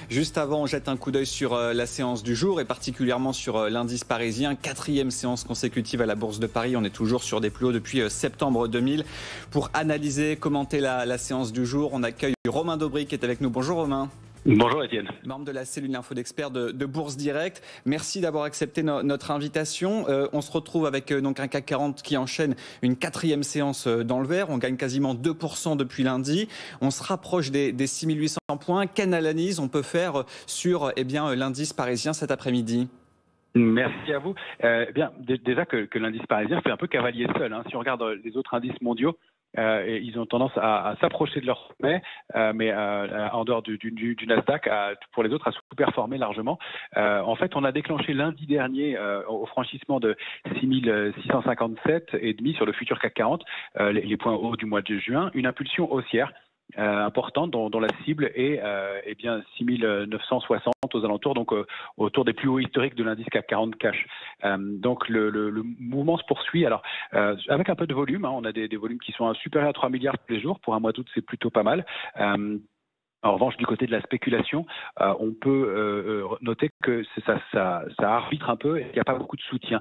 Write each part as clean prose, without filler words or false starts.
Juste avant, on jette un coup d'œil sur la séance du jour et particulièrement sur l'indice parisien. 4e séance consécutive à la Bourse de Paris. On est toujours sur des plus hauts depuis septembre 2000. Pour analyser, commenter la séance du jour, on accueille Romain Daubry qui est avec nous. Bonjour Romain. Bonjour Étienne. Membre de la cellule Info d'Experts de Bourse Direct. Merci d'avoir accepté notre invitation. On se retrouve avec donc un CAC 40 qui enchaîne une 4e séance dans le vert. On gagne quasiment 2% depuis lundi. On se rapproche des 6800 points. Quelle analyse on peut faire sur l'indice parisien cet après-midi ? Merci à vous. Déjà que l'indice parisien fait un peu cavalier seul. Si on regarde les autres indices mondiaux, ils ont tendance à s'approcher de leur sommet, mais en dehors du Nasdaq, pour les autres, à sous-performer largement. En fait, on a déclenché lundi dernier, au franchissement de 6657,5 sur le futur CAC 40, les points hauts du mois de juin, une impulsion haussière importante dont la cible est 6960 aux alentours, donc autour des plus hauts historiques de l'indice CAC 40 cash. Donc le mouvement se poursuit. Alors avec un peu de volume, on a des volumes qui sont supérieurs à 3 milliards tous les jours. Pour un mois d'août, c'est plutôt pas mal. En revanche, du côté de la spéculation, on peut noter que ça arbitre un peu et qu'il n'y a pas beaucoup de soutien.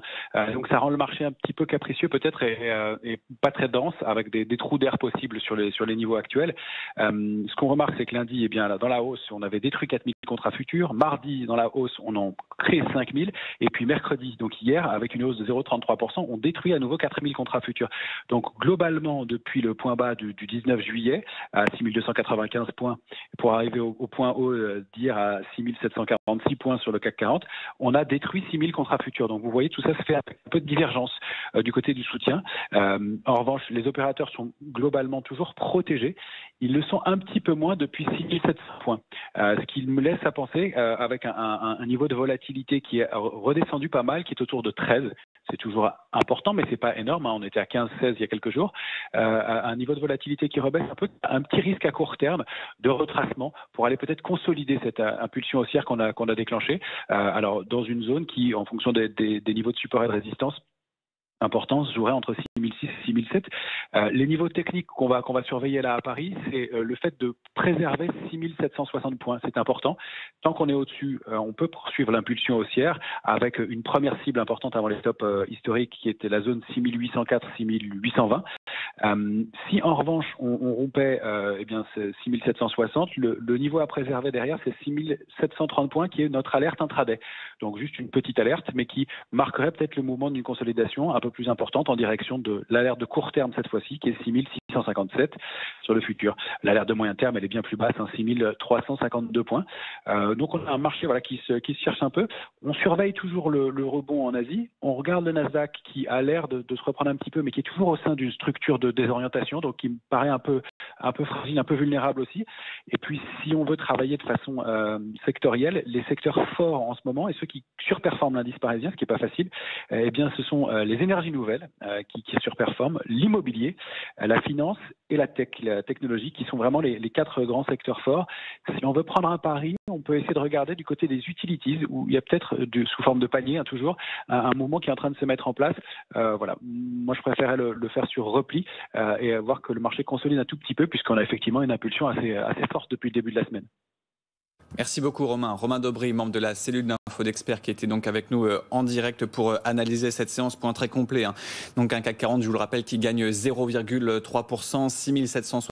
Donc ça rend le marché un petit peu capricieux peut-être et pas très dense, avec des trous d'air possibles sur les niveaux actuels. Ce qu'on remarque, c'est que lundi, dans la hausse, on avait détruit 4000 contrats futurs. Mardi, dans la hausse, on en crée 5000. Et puis mercredi, donc hier, avec une hausse de 0,33%, on détruit à nouveau 4000 contrats futurs. Donc globalement, depuis le point bas du 19 juillet à 6295 points, pour arriver au point haut d'hier à 6746 points sur le CAC 40, on a détruit 6000 contrats futurs. Donc vous voyez, tout ça se fait avec un peu de divergence du côté du soutien. En revanche, les opérateurs sont globalement toujours protégés. Ils le sont un petit peu moins depuis 6700 points. Ce qui me laisse à penser, avec un niveau de volatilité qui est redescendu pas mal, qui est autour de 13. C'est toujours important, mais c'est pas énorme. On était à 15-16 il y a quelques jours. Un niveau de volatilité qui rebaisse un peu, un petit risque à court terme de retracement pour aller peut-être consolider cette impulsion haussière qu'on a déclenchée. Alors dans une zone qui, en fonction des niveaux de support et de résistance importance, jouerait entre 6006 et 6007. Les niveaux techniques qu'on va surveiller là à Paris, c'est le fait de préserver 6760 points. C'est important. Tant qu'on est au-dessus, on peut poursuivre l'impulsion haussière avec une première cible importante avant les stops historiques qui était la zone 6804-6820. Si en revanche on rompait 6760, le niveau à préserver derrière, c'est 6730 points qui est notre alerte intraday. Donc juste une petite alerte, mais qui marquerait peut-être le mouvement d'une consolidation un peu plus importante en direction de l'alerte de court terme cette fois-ci, qui est 6657 sur le futur. L'alerte de moyen terme, elle est bien plus basse, 6352 points. Donc on a un marché qui se cherche un peu. On surveille toujours le rebond en Asie. On regarde le Nasdaq qui a l'air de se reprendre un petit peu, mais qui est toujours au sein d'une structure de désorientation, donc qui me paraît un peu fragile, un peu vulnérable aussi. Et puis si on veut travailler de façon sectorielle, les secteurs forts en ce moment et ceux qui surperforment l'indice parisien, ce qui n'est pas facile, ce sont les énergies nouvelles qui surperforment, l'immobilier, la finance et la technologie, qui sont vraiment les 4 grands secteurs forts. Si on veut prendre un pari, on peut essayer de regarder du côté des utilities, où il y a peut-être, sous forme de panier, toujours, un mouvement qui est en train de se mettre en place. Moi, je préférais le faire sur repli et voir que le marché consolide un tout petit peu, puisqu'on a effectivement une impulsion assez forte depuis le début de la semaine. Merci beaucoup Romain. Romain Daubry, membre de la cellule d'Info d'Experts, qui était donc avec nous en direct pour analyser cette séance, point très complet. Donc un CAC 40, je vous le rappelle, qui gagne 0,3%, 6760.